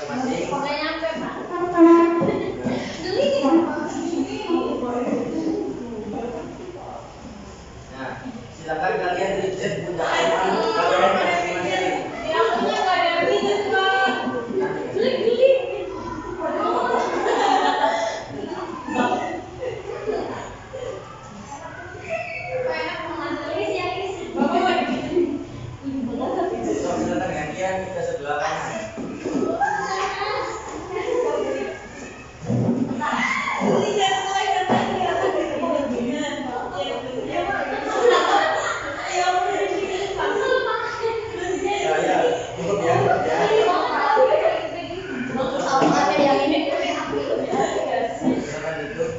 masing-masing. Nah, silakan kalian riset punya kalian masing-masing. Silakan gantian ke sebelah kanan. Cukup ya, silakan duduk.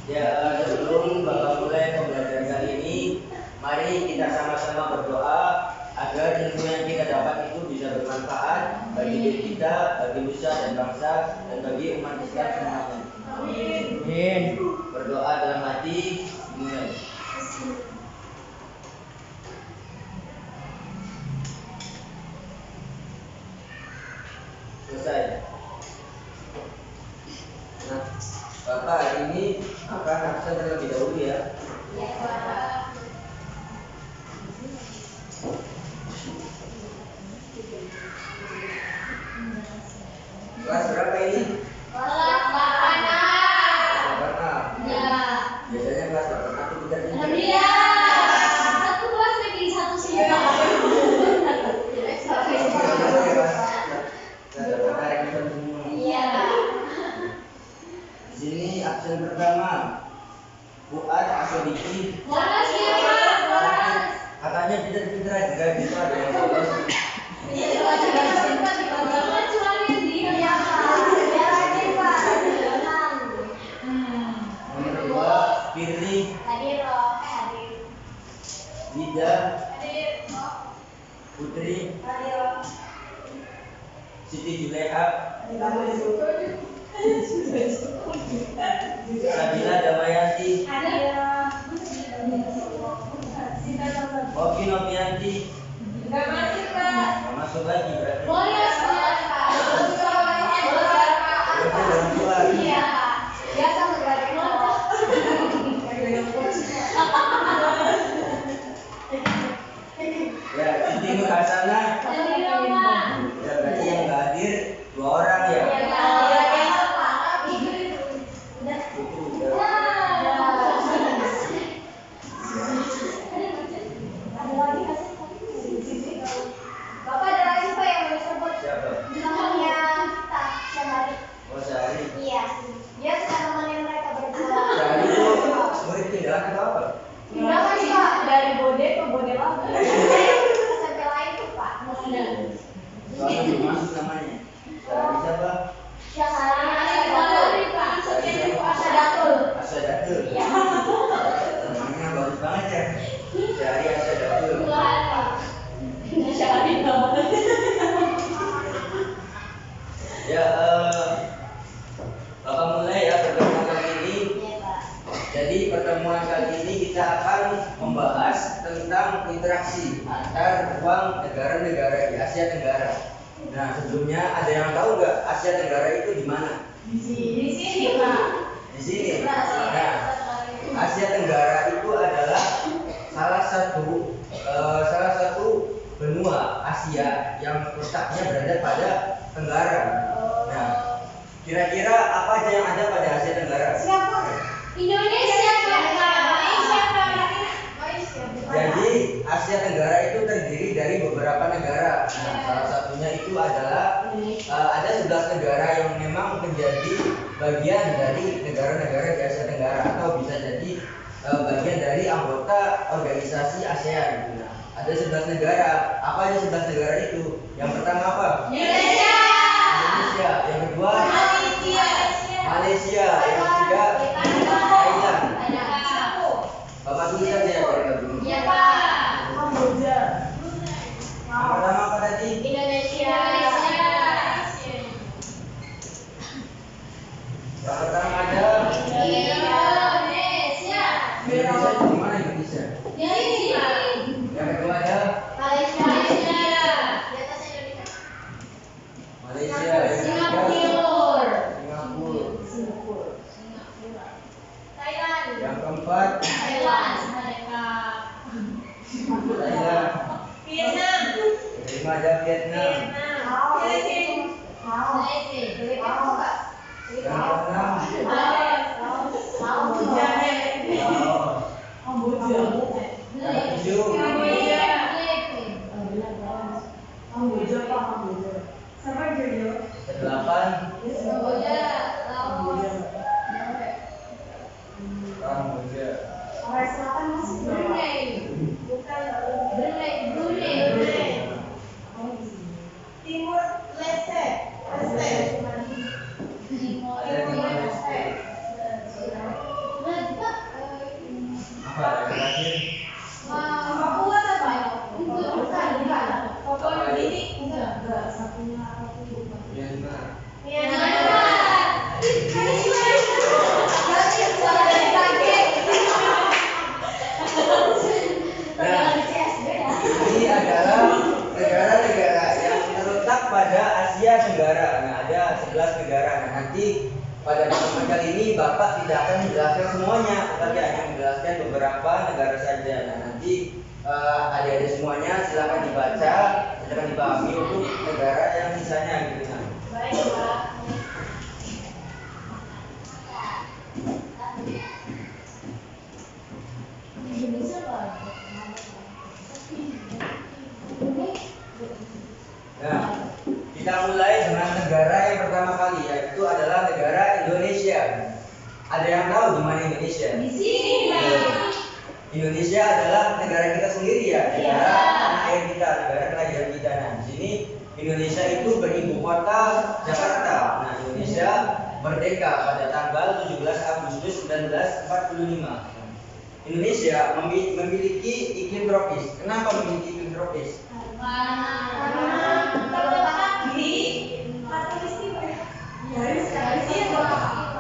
Ya, sebelum Bapak mulai pembelajaran kali ini, mari kita sama-sama berdoa agar ilmu yang kita dapat itu bisa bermanfaat bagi diri kita, bagi nusa dan bangsa, dan bagi umat Islam semuanya. Amin. Berdoa dalam hati, mulai. Selesai. Nah, Bapak hari ini akan absen terlebih dahulu ya. Kelas berapa ini? Kelas 8A. Biasanya kelas 8A itu pintar-pintar. Iya. Satu kelas lagi satu sih. Iya. Di sini absen pertama Fuad Asodiki. Bolos ya, Mas. Bolos. Katanya pintar-pintar aja gitu ada yang bolos. Iya, kecuali yang dia. Iya, Pak. Biar aja, Pak. Nomor 2 Firly Hadir loh, hadir. Wida Hadir. Putri Hadir loh. Siti Juleha Sabila Damayanti Hadir. Oki Novianti. Enggak masuk, Pak. Nggak masuk lagi berarti. Bolos, Pak. Bolos, Pak. Berarti orang tua. Iya, Pak. Biasa berarti. Ya, Siti Nur Hasana. Hadir loh, Pak. Ya, berarti yang nggak hadir 2 orang ya. Iya, Pak. Itu udah. Bapak ada lagi Pak yang mau disebut? Siapa? Temannya kita, Syahari. Oh, Sehari. Iya. Dia suka nemenin mereka berdua. Sehari itu murid pindahan atau apa? Pindah kan Pak dari Bode ke Bode lagi. SMP lain tuh Pak. Soalnya belum masuk namanya. Sehari siapa? Syahari Pak. Asadatul. Asadatul. Iya. Namanya bagus banget ya. Sehari Asadatul. Tuhan Pak. Syahari banget. Ya, Bapak mulai ya pertemuan kali ini. Iya Pak. Jadi pertemuan kali ini kita akan membahas tentang interaksi antar ruang negara-negara di Asia Tenggara. Nah, sebelumnya ada yang tahu nggak Asia Tenggara itu di mana? Di sini Pak. Di sini. Nah, Asia Tenggara itu adalah salah satu benua Asia yang letaknya berada pada tenggara. Nah, kira-kira apa aja yang ada pada Asia Tenggara? Siapa? Indonesia Pak. Jadi Asia Tenggara itu terdiri dari beberapa negara. Nah, salah satunya itu adalah ada 11 negara yang memang menjadi bagian dari negara-negara di Asia Tenggara atau bisa jadi bagian dari anggota organisasi ASEAN. Nah, ada 11 negara. Apa aja 11 negara itu? Yang pertama apa? Indonesia. Indonesia. Yang kedua Malaysia. Malaysia. Yang ketiga Thailand. Bapak tulis saja ya dulu. Iya Pak. Kamboja. Yang pertama apa tadi? Indonesia. Yang pertama ada Indonesia. Indonesia itu di mana Indonesia? Di sini. Yang kedua ada kelima ada Vietnam. Yang keenam yang ketujuh kedelapan Kamboja. Apa yang terakhir? Myanmar. Nah, ini adalah negara-negara yang terletak pada Asia Tenggara. Nah, ada 11 negara. Nah, nanti pada pertemuan kali ini Bapak tidak akan menjelaskan semuanya, tetapi hanya menjelaskan beberapa negara saja. Nah, nanti adik-adik semuanya silakan dibaca, silakan dipahami untuk negara yang sisanya gitu. Nah. Nah, kita mulai dengan negara yang pertama kali, yaitu adalah negara Indonesia. Ada yang tahu di mana Indonesia? Di sini. Indonesia adalah negara kita sendiri ya, negara tanah air kita, negara kelahiran kita. Nah, di sini Indonesia itu beribu kota Jakarta. Nah, Indonesia merdeka pada tanggal 17 Agustus 1945. Indonesia memiliki iklim tropis. Kenapa memiliki iklim tropis?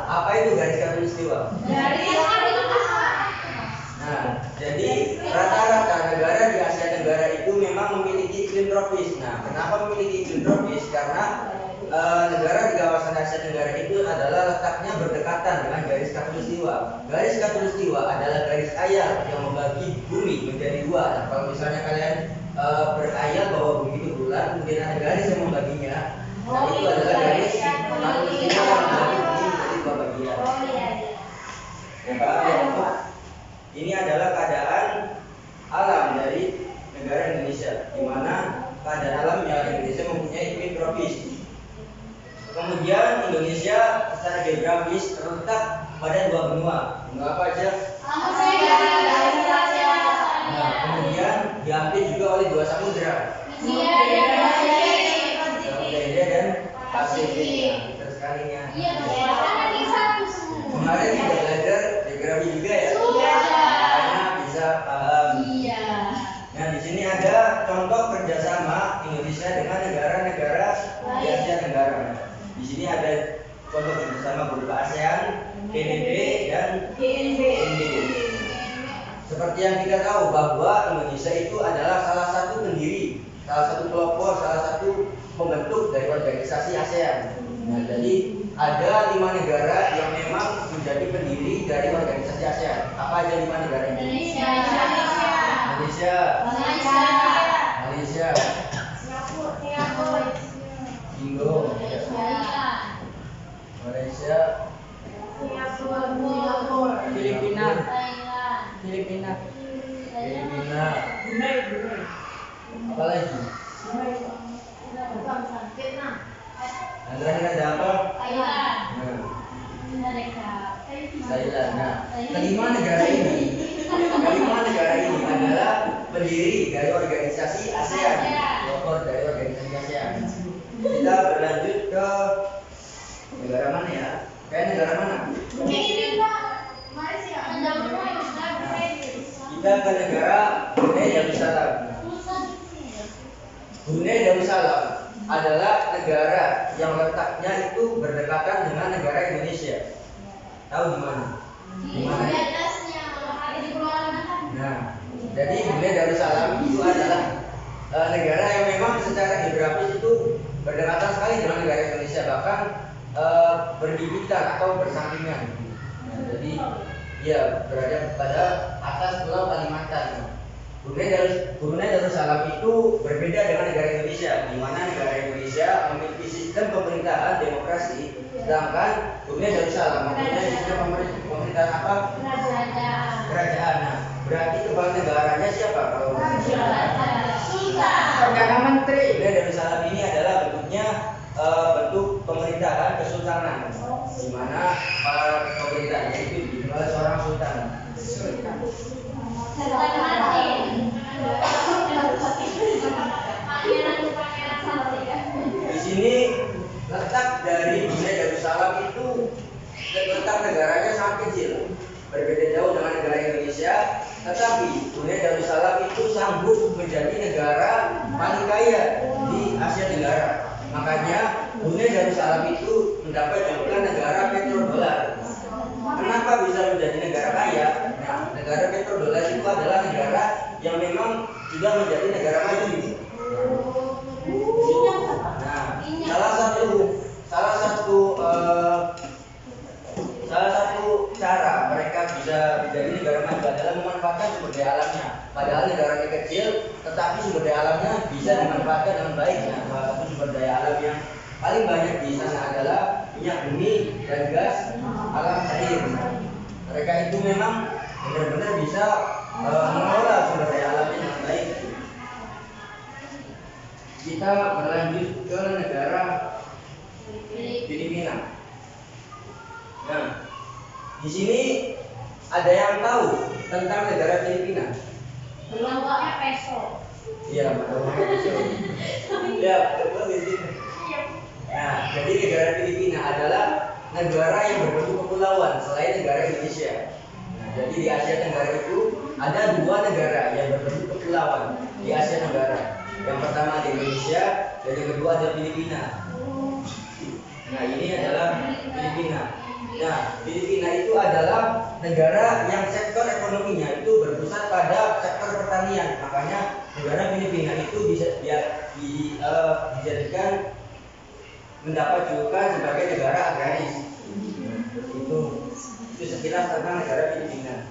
Apa itu garis khatulistiwa? Nah, jadi rata-rata negara di Asia Tenggara itu memang memiliki iklim tropis. Nah, kenapa memiliki iklim tropis? Karena negara di kawasan Asia Tenggara itu adalah letaknya berdekatan dengan garis khatulistiwa. Garis khatulistiwa adalah garis ayal yang membagi bumi menjadi dua. Nah, kalau misalnya kalian berayal bahwa bumi itu bulat, kemudian ada garis yang membaginya. Nah, itu adalah garis khatulistiwa yang membagi bumi menjadi dua bagian. Ya, paham ya, Pak? Ini adalah keadaan alam dari negara Indonesia, di mana keadaan alamnya Indonesia mempunyai iklim tropis. Kemudian Indonesia secara geografis terletak pada dua benua. Benua apa aja? Nah, kemudian dihampiri juga oleh dua samudra, Samudra dan Pasifik. Terus sekalinya. Kemarin kita belajar geografi juga ya. Makanya bisa paham. Nah, di sini ada contoh kerjasama Indonesia dengan negara-negara di Asia Tenggara. Di sini ada contoh kerjasama berupa ASEAN, PBB, dan GNB. Seperti yang kita tahu bahwa Indonesia itu adalah salah satu pendiri, salah satu pelopor, salah satu pembentuk dari organisasi ASEAN. Nah, jadi ada 5 negara yang memang menjadi pendiri dari organisasi ASEAN. Apa aja 5 negara ini? Malaysia, Indo, Malaysia, Filipina, apa lagi? Yang terakhir ada apa? Thailand. Nah, kelima negara ini adalah pendiri dari organisasi ASEAN, pelopor dari organisasi ASEAN. Kita berlanjut ke negara mana ya? Kayak negara mana? Kita ke negara Brunei Darussalam. Brunei Darussalam adalah negara yang letaknya itu berdekatan dengan negara Indonesia. Tahu di mana? Di mana? Nah, jadi Brunei Darussalam itu adalah negara yang memang secara geografis itu berdekatan sekali dengan negara Indonesia, bahkan berbibitan atau bersampingan. Nah, jadi ya berada pada atas Pulau Kalimantan. Brunei Brunei Darussalam itu berbeda dengan negara Indonesia, di mana negara Indonesia memiliki sistem pemerintahan demokrasi, sedangkan Brunei Darussalam mempunyai sistem pemerintahan apa? Kerajaan. Nah, berarti kepala negaranya siapa kalau? Perdana Menteri. Brunei Darussalam ini adalah bentuknya bentuk pemerintahan kesultanan, di mana para pemerintahnya itu dipimpin oleh seorang sultan. Di sini letak dari Brunei Darussalam itu letak negaranya sangat kecil, berbeda jauh dengan negara Indonesia. Tetapi Brunei Darussalam itu sanggup menjadi negara paling kaya di Asia Tenggara. Makanya Brunei Darussalam itu mendapat julukan negara petrodolar. Kenapa bisa menjadi negara kaya? Nah, negara petrodolar itu adalah negara yang memang sudah menjadi negara maju. Nah, salah satu cara mereka bisa menjadi negara maju adalah memanfaatkan sumber daya alamnya. Padahal negaranya kecil, tetapi sumber daya alamnya bisa dimanfaatkan dengan baik. Nah, salah satu sumber daya alam yang paling banyak di sana adalah minyak bumi dan gas alam air. Mereka itu memang benar-benar bisa mengelola sumber daya alamnya dengan baik. Kita berlanjut ke negara Filipina. Nah, di sini ada yang tahu tentang negara Filipina? Belum pakai peso. Iya, betul. Ya, betul di sini. Nah, jadi negara Filipina adalah negara yang berbentuk kepulauan selain negara Indonesia. Nah, jadi di Asia Tenggara itu ada dua negara yang berbentuk kepulauan di Asia Tenggara. Yang pertama di Indonesia dan yang kedua ada Filipina. Nah, ini adalah Filipina. Nah, Filipina itu adalah negara yang sektor ekonominya itu berpusat pada sektor pertanian. Makanya negara Filipina itu bisa dijadikan mendapat julukan sebagai negara agraris. Itu sekilas tentang negara Filipina.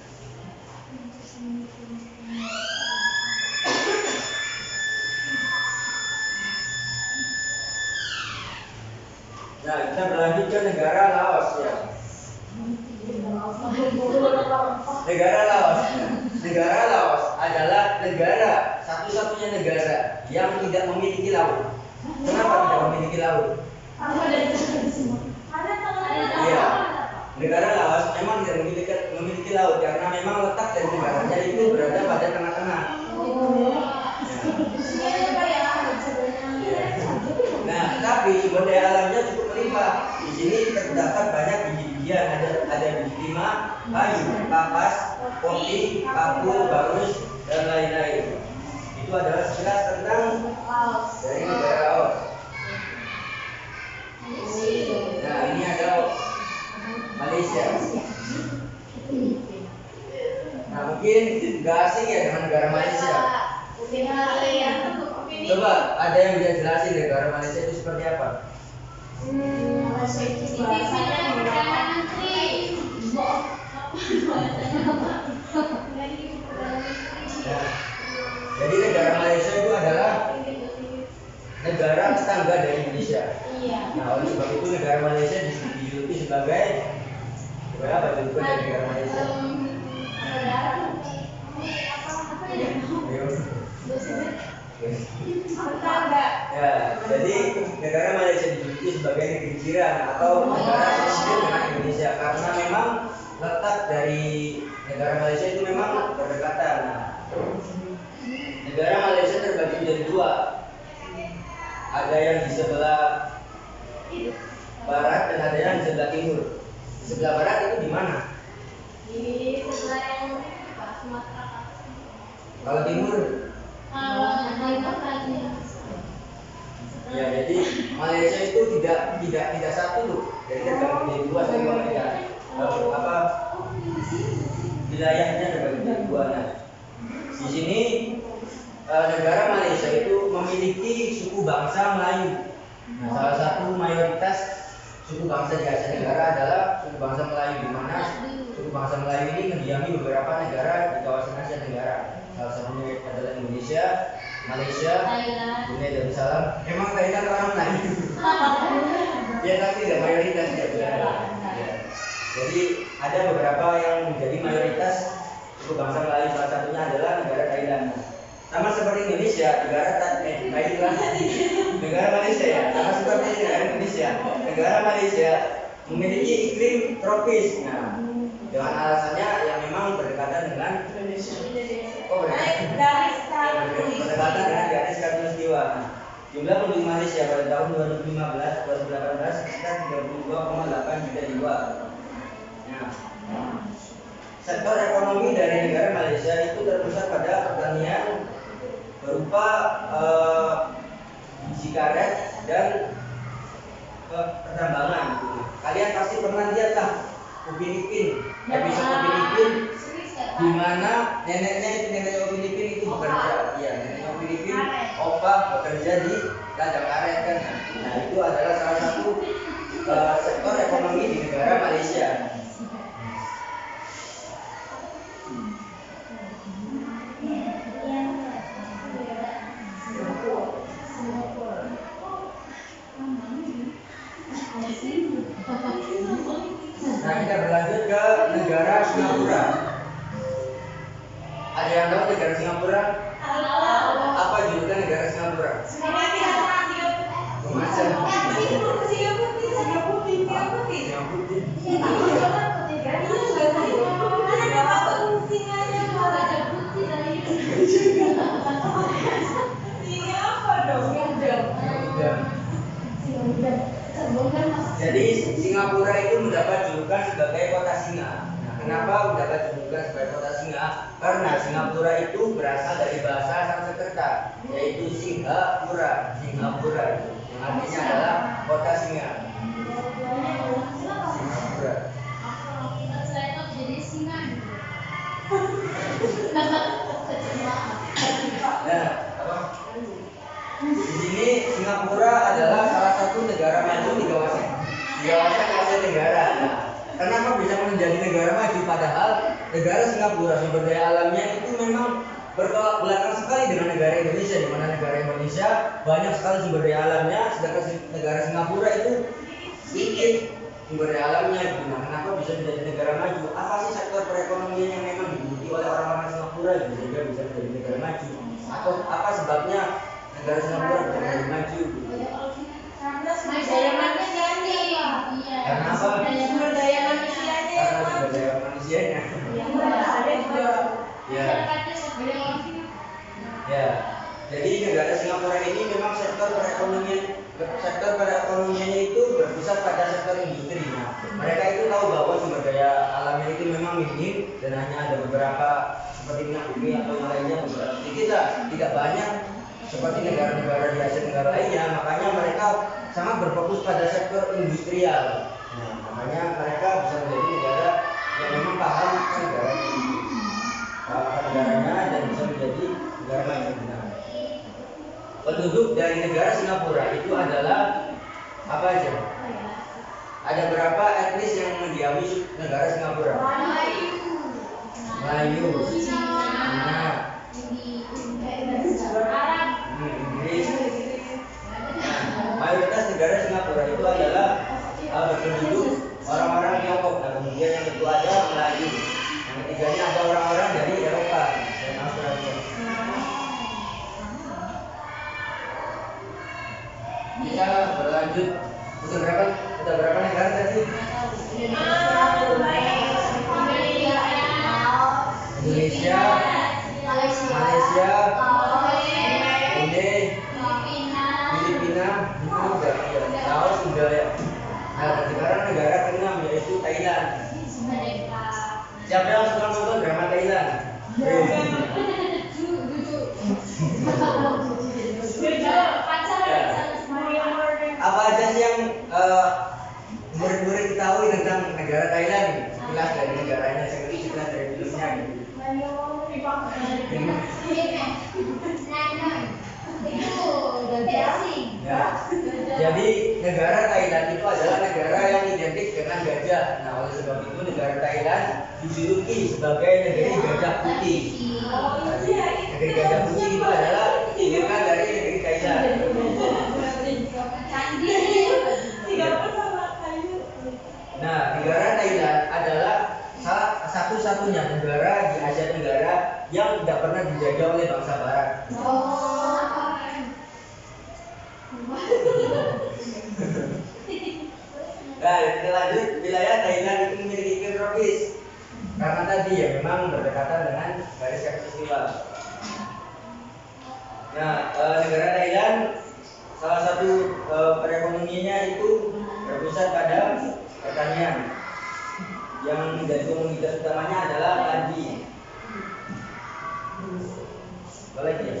Nah, kita berlanjut ke negara Laos ya. Negara Laos adalah negara satu-satunya negara yang tidak memiliki laut. Kenapa tidak memiliki laut? Iya, negara Laos memang tidak memiliki laut karena memang letak dari negaranya itu berada pada tengah-tengah. Nah, tapi sumber daya alamnya cukup melimpah. Di sini terdapat banyak biji-bijian, ada biji timah, kayu, kapas, kopi, kapur, bagus, dan lain-lain. Itu adalah sekilas tentang dari negara Laos. Nah, ini ada Malaysia. Nah, mungkin nggak asing ya dengan negara Malaysia. Coba ada yang bisa jelasin negara Malaysia itu seperti apa? Nah, jadi negara Malaysia itu adalah negara tetangga dari Indonesia. Nah, oleh sebab itu negara Malaysia dijuluki sebagai apa julukan dari negara Malaysia? Ya, jadi negara Malaysia dijuluki sebagai negeri jiran atau negara sekutu dengan Indonesia karena memang letak dari negara Malaysia itu memang berdekatan. Nah, negara Malaysia terbagi menjadi dua. Ada yang di sebelah barat dan ada yang di sebelah timur. Di sebelah barat itu di mana? Di sebelah yang Sumatera. Kalau timur? Ya, jadi Malaysia itu tidak satu loh. Jadi terbagi menjadi dua sebenarnya. Apa wilayahnya terbagi menjadi dua. Nah, di sini negara Malaysia itu memiliki suku bangsa Melayu. Nah, salah satu mayoritas suku bangsa di Asia Tenggara adalah suku bangsa Melayu, di mana suku bangsa Melayu ini mendiami beberapa negara di kawasan Asia Tenggara. Salah satunya adalah Indonesia, Malaysia, Thailand. Brunei Darussalam. Emang Thailand orang Melayu? Ya tapi tidak mayoritas ya benar. Ya. Jadi ada beberapa yang menjadi mayoritas suku bangsa Melayu. Salah satunya adalah negara Thailand. Sama seperti Indonesia, Thailand, negara Malaysia ya. Sama seperti negara Indonesia, negara Malaysia memiliki iklim tropis. Nah, dengan alasannya yang memang berdekatan dengan berdekatan dengan garis khatulistiwa. Nah, jumlah penduduk Malaysia pada tahun 2015-2018 sekitar 32,8 juta jiwa. Nah, sektor ekonomi dari negara Malaysia itu terpusat pada pertanian berupa biji karet dan pertambangan. Kalian pasti pernah lihat lah Upin Ipin, episode Upin Ipin, di mana nenek Upin Ipin itu bekerja, ya nenek Upin Ipin, opa bekerja di ladang karet kan. Nah itu adalah salah satu sektor ekonomi di negara Malaysia. Nah kita berlanjut ke negara Singapura. Ada yang tahu negara Singapura? Apa julukan negara Singapura? Macam Jadi Singapura itu mendapat julukan sebagai kota singa. Nah, kenapa mendapat julukan sebagai kota singa? Karena Singapura itu berasal dari bahasa Sanskerta, yaitu Singapura. Singapura yang artinya adalah kota singa. Singapura. Nah, apa? Di sini Singapura adalah salah satu negara maju di kawasan Asia Tenggara. Nah, kenapa bisa menjadi negara maju padahal negara Singapura sumber daya alamnya itu memang bertolak belakang sekali dengan negara Indonesia, di mana negara Indonesia banyak sekali sumber daya alamnya, sedangkan negara Singapura itu sedikit sumber daya alamnya. Nah, kenapa bisa menjadi negara maju? Apa sih sektor perekonomian yang memang diduduki oleh orang-orang Singapura sehingga bisa menjadi negara maju? Atau apa sebabnya negara Singapura bisa menjadi maju? Karena apa? Sumber daya manusianya. Karena sumber daya manusianya. Ya. Jadi negara Singapura ini memang sektor perekonomiannya itu berpusat pada sektor industri. Nah, mereka itu tahu bahwa sumber daya alamnya itu memang minim dan hanya ada beberapa seperti minyak bumi atau yang lainnya beberapa sedikit lah, tidak banyak seperti negara-negara di Asia Tenggara lainnya. Makanya mereka sangat berfokus pada sektor industrial. Nah, makanya mereka bisa menjadi negara yang memang paham negaranya dan bisa menjadi negara maju. Nah, penduduk dari negara Singapura itu adalah apa aja? Ada berapa etnis yang mendiami negara Singapura? Melayu, Cina, Inggris. Nah, mayoritas negara Singapura itu adalah berpenduduk orang-orang Tiongkok. Nah, kemudian yang kedua ada Melayu. Yang ketiganya ada orang-orang dari Eropa dan Australia. Kita berlanjut. Sudah berapa negara tadi? Indonesia, Malaysia, Brunei, Filipina, Laos sudah ya. Nah, sekarang negara ke-6 yaitu Thailand. Siapa yang suka nonton drama Thailand? Apa aja sih yang murid-murid ketahui tentang negara Thailand? Sekilas dari negaranya, sekilas dari filmnya. Ya. Jadi negara Thailand itu adalah negara yang identik dengan gajah. Nah, oleh sebab itu negara Thailand dijuluki sebagai negeri gajah putih. negeri gajah putih itu adalah bukan dari negeri Thailand. Nah, negara Thailand adalah satu-satunya negara di Asia Tenggara yang tidak pernah dijajah oleh bangsa Barat. Nah, kita lanjut, wilayah Thailand itu memiliki iklim tropis karena tadi ya memang berdekatan dengan garis khatulistiwa. Nah, negara Thailand salah satu perekonomiannya itu berpusat pada pertanian. Yang menjadi komoditas utamanya adalah padi. Boleh ya?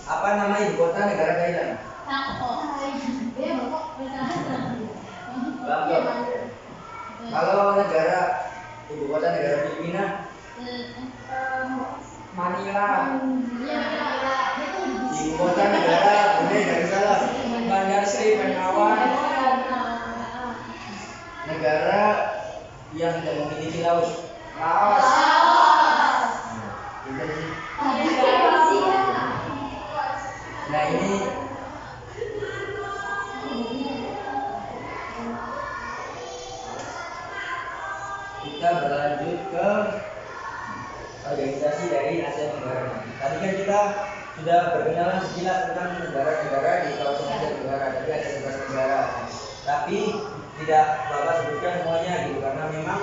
Apa nama ibu kota negara Thailand? Bangkok. Kalau negara ibu kota negara Filipina? Manila. Ibu kota negara Brunei Darussalam. Bandar Sri Begawan. Negara yang tidak memiliki laut. Laos. Nah ini kita berlanjut ke organisasi dari Asia Tenggara. Tadi kan kita sudah berkenalan sekilas tentang negara-negara di kawasan Asia Tenggara. Tadi ada 11 negara. Tapi tidak Bapak sebutkan semuanya gitu karena memang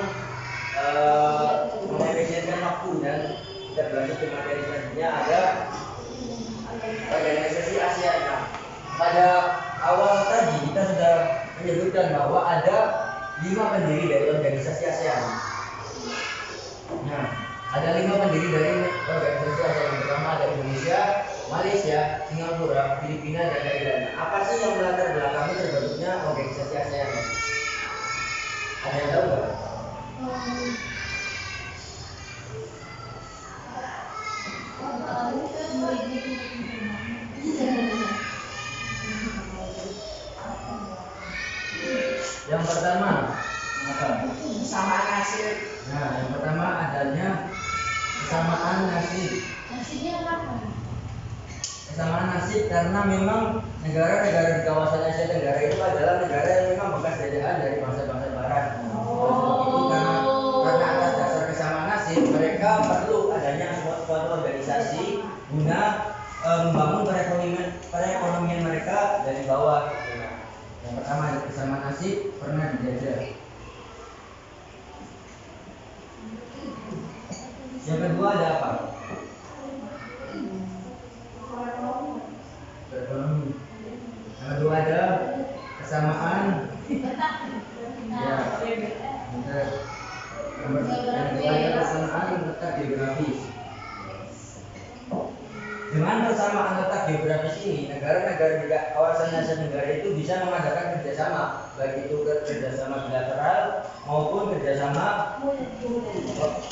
mengefisienkan waktu dan kita berlanjut ke materi selanjutnya ada organisasi ASEAN. Nah, pada awal tadi kita sudah menyebutkan bahwa ada 5 pendiri dari organisasi ASEAN. Nah, ada 5 pendiri dari organisasi ASEAN. Yang pertama ada Indonesia, Malaysia, Singapura, Filipina, dan Thailand. Apa sih yang melatar belakangi terbentuknya organisasi ASEAN? Ada yang tahu nggak? Yang pertama apa? Kesamaan nasib. Nah, yang pertama adanya kesamaan nasib. Nasibnya apa? Kesamaan nasib karena memang negara-negara di kawasan Asia Tenggara itu adalah negara yang memang bekas jajahan dari bangsa-bangsa Barat. Itu karena atas dasar kesamaan nasib mereka perlu adanya suatu organisasi guna membangun perekonomian mereka dari bawah. Yang pertama ada kesamaan nasib, pernah dijajah. Yang kedua ada apa? Ekonomi. Yang kedua ada kesamaan. Ya. Benar. Yang kedua ada kesamaan letak geografis. Dengan persamaan letak geografis ini, negara-negara di kawasan Asia Tenggara itu bisa mengadakan kerjasama, baik itu kerjasama bilateral maupun kerjasama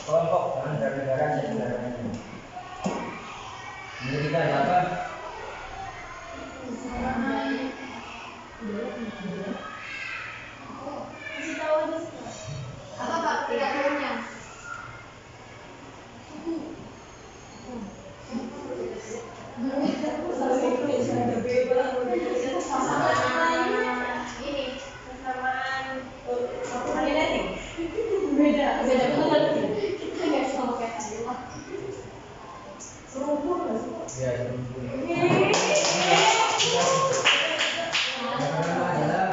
kelompok dengan negara-negara Asia Tenggara lainnya. Ini kita ada apa? Apa Pak perbedaannya? Beda banget. Kita nggak sama kayak Ayla. Serumur nggak sih? Ya, serumur. Yang pertama adalah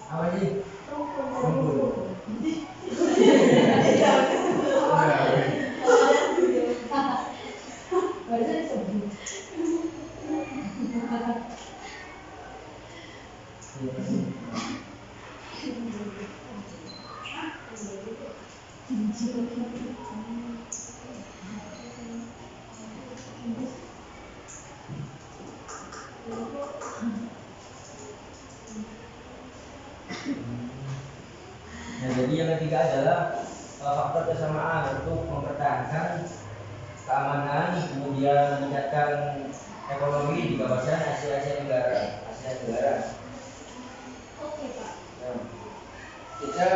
apa sih? Serumur. Nah, jadi yang ketiga adalah faktor kesamaan untuk mempertahankan keamanan, kemudian meningkatkan ekonomi di kawasan Asia Tenggara. Oke Pak. Nah, kita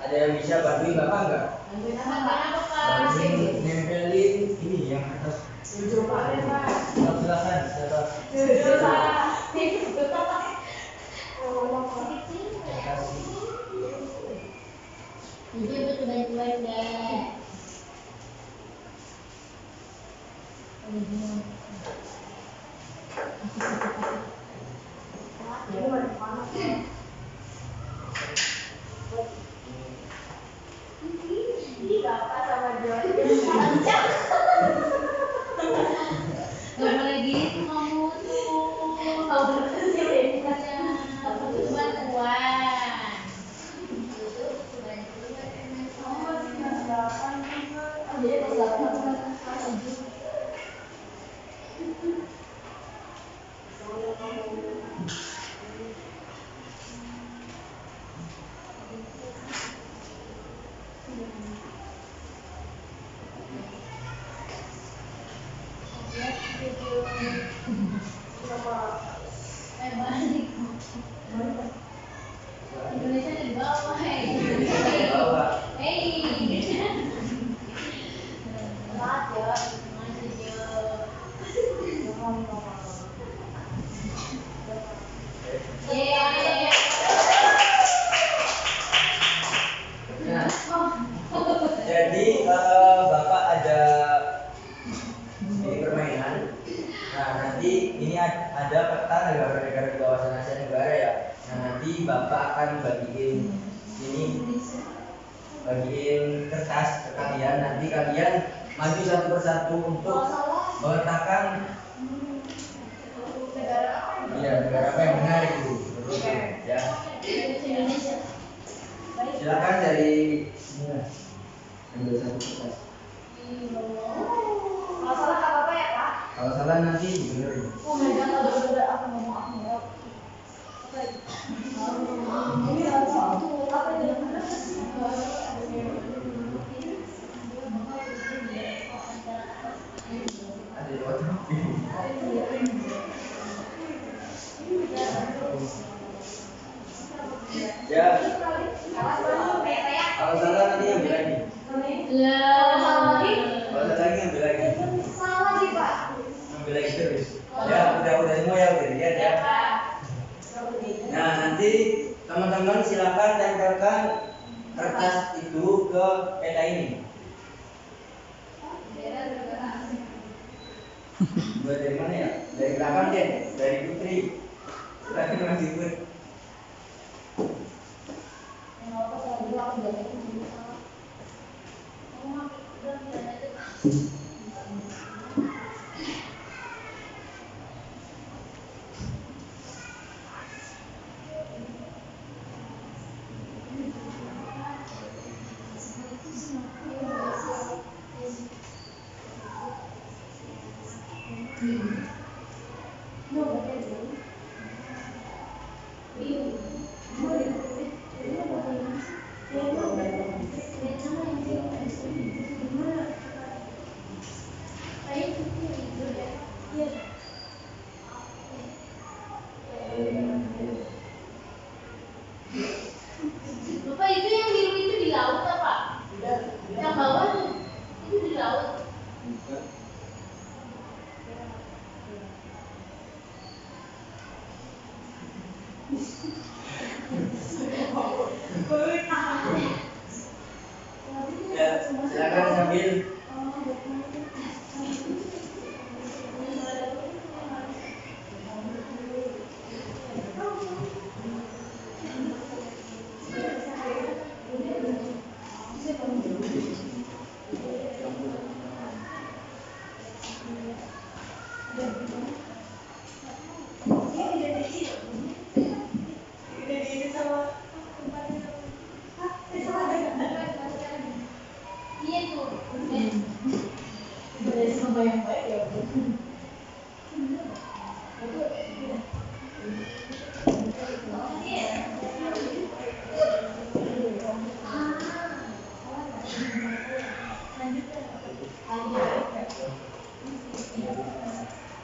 Ada yang bisa bantuin Bapak enggak? Bantuin apa, Pak? Bantuin nempelin ini yang atas. Silakan, siapa? Jadi betul bantuan deh. Ini Bapak sama John. Gak boleh gitu kamu tuh. Kamu sih ini Kamu tuh bantuan. jadi pas delapan. Balik. Indonesia di bawah, Bapak. Semangat ya. Masih Jo. Nah, jadi Bapak ada ini permainan. Nah, nanti ini ada peta negara-negara di kawasan Asia Tenggara ya. Nah, nanti Bapak akan bagiin kertas ke kalian. Nanti kalian maju satu persatu untuk meletakkan negara apa yang benar itu. Ya. Indonesia. Silakan dari ambil satu kertas. Kalau salah nggak apa-apa ya, Pak? Kalau salah nanti dibenerin. Oh my god, udah aku ngomong aku nggak. Ini apa itu? Ada di otak. Ya. Kalau salah nanti ambil lagi. Kalau salah lagi? Kalau salah lagi ambil lagi. Salah lagi, Pak. Ambil lagi terus. Ya, udah semua ya, udah lihat ya. Nah, nanti teman-teman silakan tempelkan kertas itu ke peta ini. Buat dari mana ya? Dari belakang deh, dari Putri. Silakan Mas Ibut. Bapak itu yang biru itu di laut apa? Yang bawah itu di laut. Ya, silakan sambil Iya tuh. Sama yang baik ya.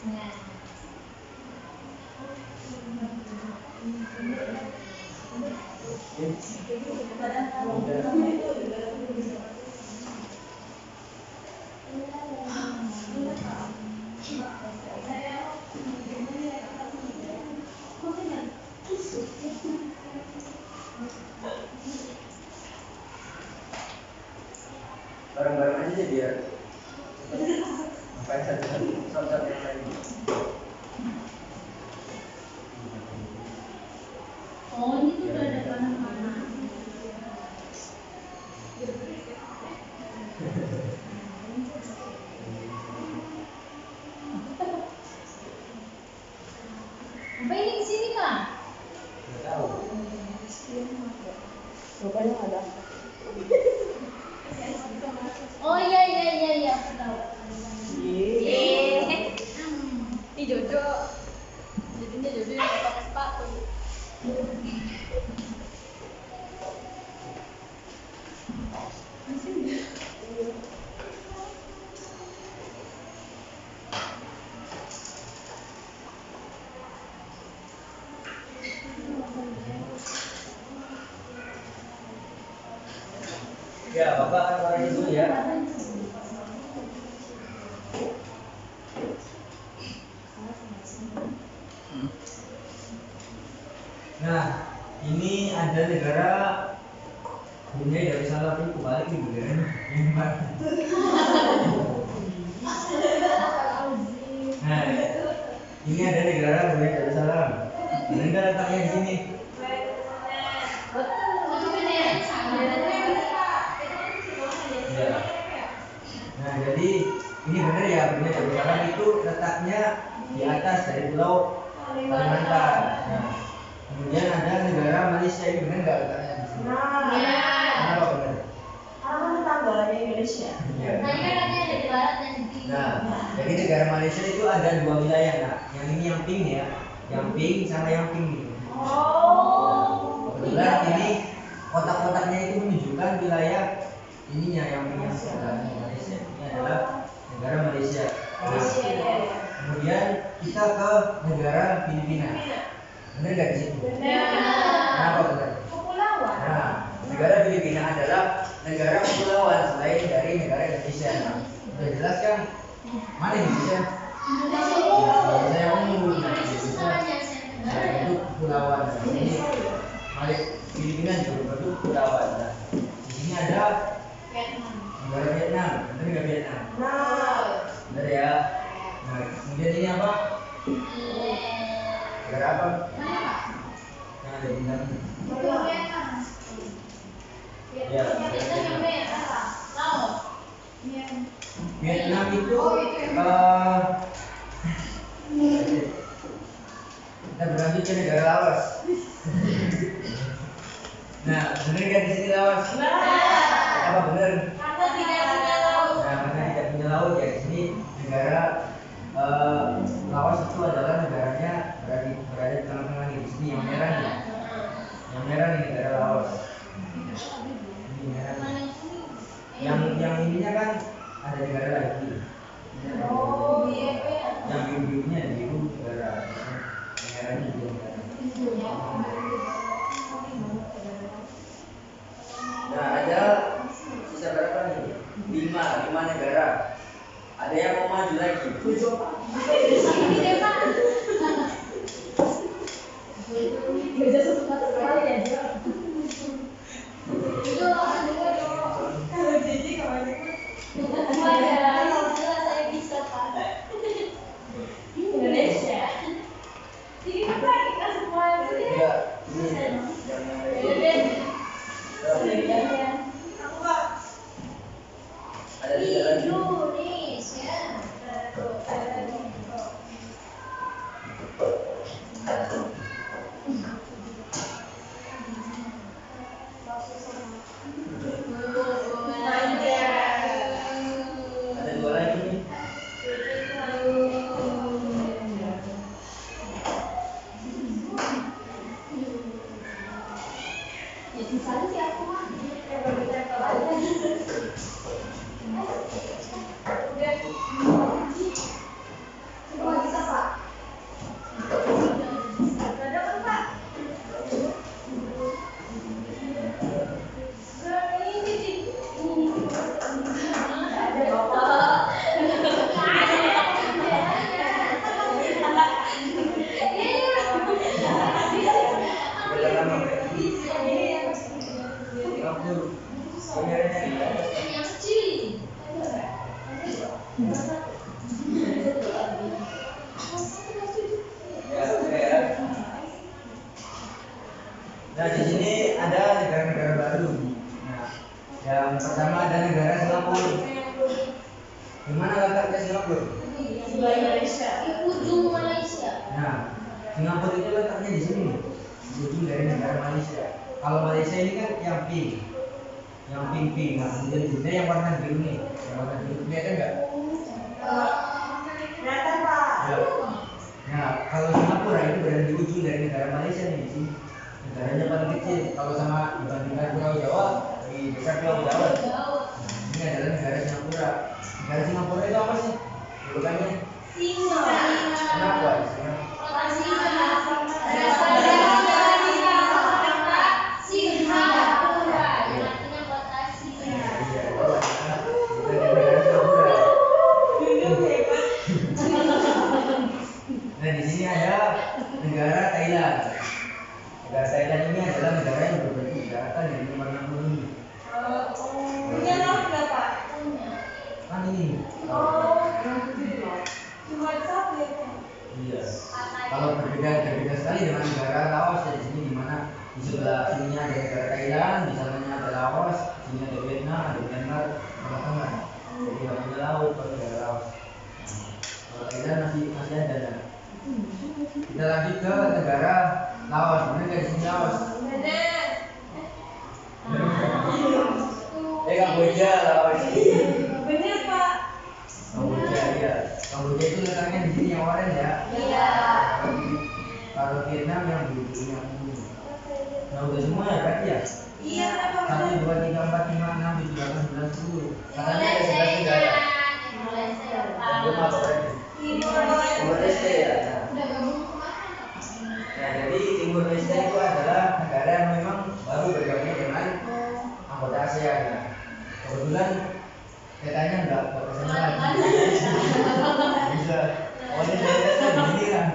Nah. Bareng-bareng aja deh biar ngapain satu-satu yang lain. Oh, ini tuh udah ada panah-panah. Apa ini di sini kak? Nggak tahu. Rupanya ada. Oh iya, aku tahu. Ini Jojo. Jadinya Jojo yang pakai sepatu. Ya, Bapak akan keluarin dulu ya. Nah, ini ada negara Brunei Darussalam itu balik nih beneran. Nah, ini ada negara Brunei Darussalam. Bener nggak letaknya di sini? Ya. Nah, jadi ini benar ya, Brunei Darussalam itu letaknya di atas dari pulau Kalimantan. Nah, kemudian ada negara Malaysia, ini benar nggak letaknya di sini? Kenapa benar? Karena tetangganya Indonesia. Ya. Nah, ini kan ada di barat dan di timur. Nah, jadi negara Malaysia itu ada dua wilayah. Nah, yang ini yang pink ya, yang pink sama yang pink nih. Oh. Kebetulan ini kotak-kotaknya itu menunjukkan wilayah ininya yang pink yang sebelah Malaysia. Ini adalah negara Malaysia. Nah, kemudian kita ke negara Filipina. Benar nggak di sini? Kenapa benar? Kepulauan. Nah, negara Filipina adalah negara kepulauan selain dari negara Indonesia. Nah, sudah jelas kan? Mana Indonesia? Indonesia yang unggul. Nah, Indonesia itu kepulauan. Nah, ini Filipina juga berbentuk kepulauan. Nah, di sini ada negara Vietnam. Benar nggak Vietnam? Benar ya. Nah, kemudian ini apa? Negara apa? Yang ada bintang. Ya, Vietnam itu kita berlanjut ke negara Laos. Nah, benar kan di sini Laos? Apa benar? Nah, karena tidak punya laut ya di sini negara Laos itu adalah negaranya berada di tengah-tengah nih. Di sini yang merah nih. Yang merah nih negara Laos. Ini merah nih. Yang ininya kan ada negara lagi. Yang biru-birunya biru negara. Yang merahnya juga negara. Nah, ada sisa berapa nih? 5 negara. Ada yang mau maju lagi? Indonesia. Ini kan kita semua Enggak, ini ada 3 lagi. Indonesia. sebelah Indonesia. Di ujung Malaysia. Nah, Singapura itu letaknya di sini nih, di ujung dari negara Malaysia. Kalau Malaysia ini kan yang pink. Nah, kemudian Brunei yang warna biru nih, yang warna biru kelihatan nggak? Kelihatan Pak. Ya. Nah, kalau Singapura itu berada di ujung dari negara Malaysia nih di sini. Negaranya paling kecil. Kalau sama dibandingkan Pulau Jawa, lebih besar Pulau Jawa. Jauh. Ini adalah negara Singapura. Negara Singapura itu apa sih? Julukannya? Singa. Kenapa? Kota Singa. Singapura. Yang artinya kota singa. Iya, itu adalah negara Singapura. Nah, di sini ada negara Thailand. Negara Thailand ini adalah negara yang berbentuk daratan yang berwarna kuning. Punya laut nggak Pak? Kan ini. Cuma satu ya. Iya. Kalau berbeda sekali dengan negara Laos ya di sini di mana di sebelah sininya ada negara Thailand, di sananya ada Laos, di sini ada Vietnam, ada Myanmar, tengah-tengah. Jadi nggak punya laut kalau negara Laos. Kalau Thailand masih ada. Nah. Kita lanjut ke negara Laos. Benar nggak di sini Laos? Kamboja Laos. Bener Pak. Kamboja ya. Kamboja itu letaknya di sini yang orange ya. Iya. Kalau Vietnam yang birunya kuning. Nah udah semua ya berarti ya. Iya Pak. 1, 2, 3, 4, 5, 6, 7, 8, 9, 10. Katanya ada 11 negara. Belum apa berarti? Timur Leste ya. Udah gabung kemana? Nah jadi Timur Leste itu adalah negara yang memang baru bergabung dengan anggota ASEAN. Nah, kebetulan katanya enggak kesana lagi. Bisa. Oh ini saya begini kan.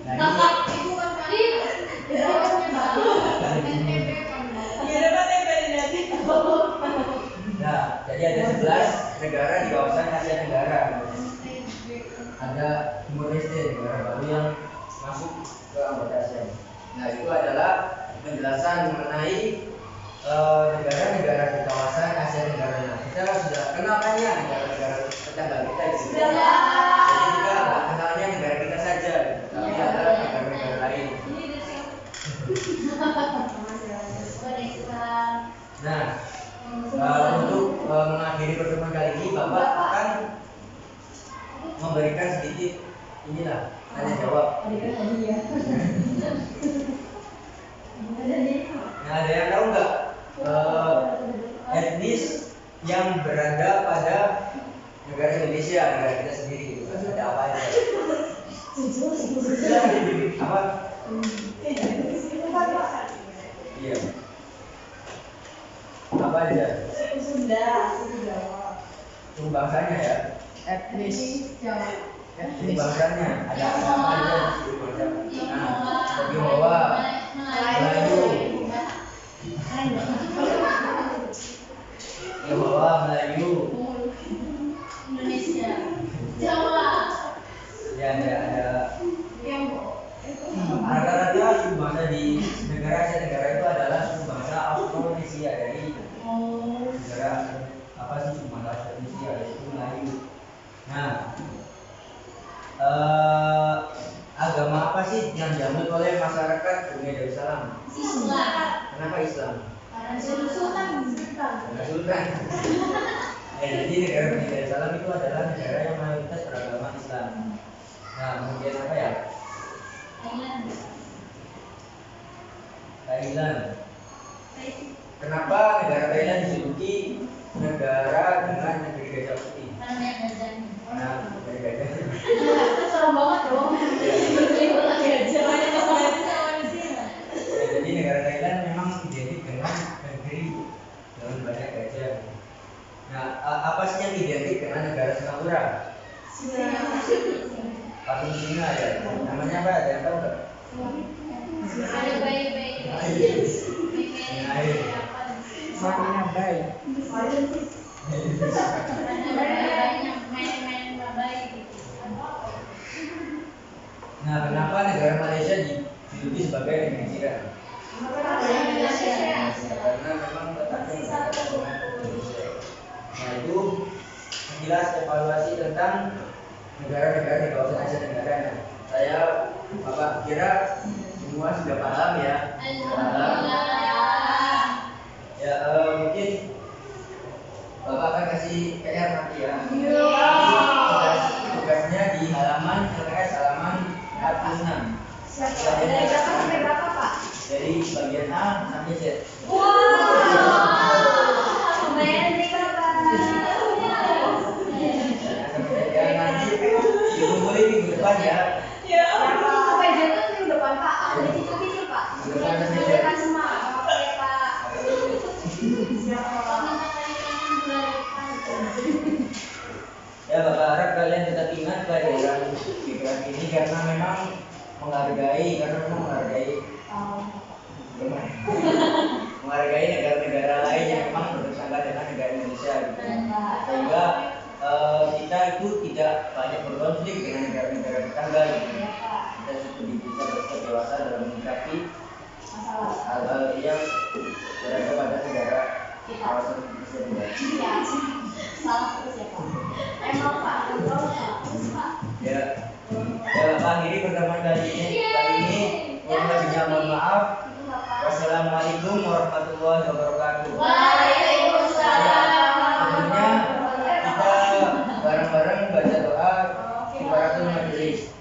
Nah ini Ibu kan tadi Iya dapat yang nanti. Nah, jadi ada 11 negara di kawasan Asia Tenggara. Ada Timur Leste, negara baru yang masuk ke anggota ASEAN. Nah, itu adalah penjelasan mengenai negara-negara di kawasan Asia Tenggara. Nah, kita sudah kenal kan ya negara-negara tetangga kita gitu. Sudah. Jadi kita nggak kenalnya negara kita saja, gitu. Tapi ada negara-negara lain. Nah, untuk mengakhiri pertemuan kali ini, Bapak akan memberikan sedikit inilah tanya jawab. Nah, ada yang tahu nggak etnis yang berada pada negara Indonesia, negara kita sendiri, gitu. Ada apa aja? Apa? Iya. Apa aja? Sunda, suku Jawa. Suku bangsanya ya. Etnis Jawa. Suku bangsanya ada apa aja? Suku bangsa. Nah, Tionghoa, Melayu, Tionghoa, Melayu. Indonesia. Jawa. Ya ada. Rata-rata suku bangsa di negara Asia Tenggara itu adalah suku bangsa Austronesia dari negara apa sih suku bangsa Austronesia yaitu Melayu. Nah, agama apa sih yang dianut oleh masyarakat Brunei Darussalam? Islam. Kenapa Islam? Karena Sultan. Karena Sultan. Jadi negara Brunei Darussalam itu adalah negara yang mayoritas beragama Islam. Nah, kemudian apa ya? Thailand. Kenapa negara Thailand dijuluki negara dengan negeri gajah putih? Karena banyak gajahnya. Nah, negeri gajah. Serem banget dong. Ya, jadi negara Thailand memang identik dengan negeri dengan banyak gajah. Nah, apa sih yang identik dengan negara Singapura? Patung singa ya. Namanya apa? Ada yang tahu nggak? Ada bayi-bayi. Air. Marina Bay. Main-main bayi gitu. Nah, kenapa negara Malaysia dijuluki sebagai negeri jiran? Karena memang letaknya berdekatan dengan Indonesia. Nah, itu sekilas evaluasi tentang negara-negara di kawasan Asia Tenggara. Saya Bapak kira semua sudah paham ya. Paham. Ya mungkin Bapak akan kasih PR nanti ya. Tugasnya di halaman LKS halaman 46. Siapa? Dari berapa sampai berapa, Pak? Dari bagian A sampai Z. Lumayan nih, Bapak. Ya nanti dikumpulin minggu depan ya. Sampai jatuh minggu depan, Pak. Aku dicicil-cicil, Pak. Minggu depan nanti Minggu ya. depan semua. Oke, Pak. Siap, Pak. Ya Bapak harap kalian tetap ingat pelajaran geografi ini karena memang menghargai menghargai negara-negara lain yang memang bertetangga dengan negara Indonesia gitu. Sehingga kita itu tidak banyak berkonflik dengan negara-negara tetangga gitu. Kita sudah bisa bersikap dewasa dalam menyikapi hal-hal yang berada pada negara kawasan Indonesia juga. Salah terus ya, Pak. Emang, Pak. Betul, Pak. Ya, Bapak akhiri pertemuan kali ini. Kurang lebihnya mohon maaf. Wassalamualaikum warahmatullahi wabarakatuh. Waalaikumsalam. Sebelumnya kita bareng-bareng baca doa kifaratul majelis.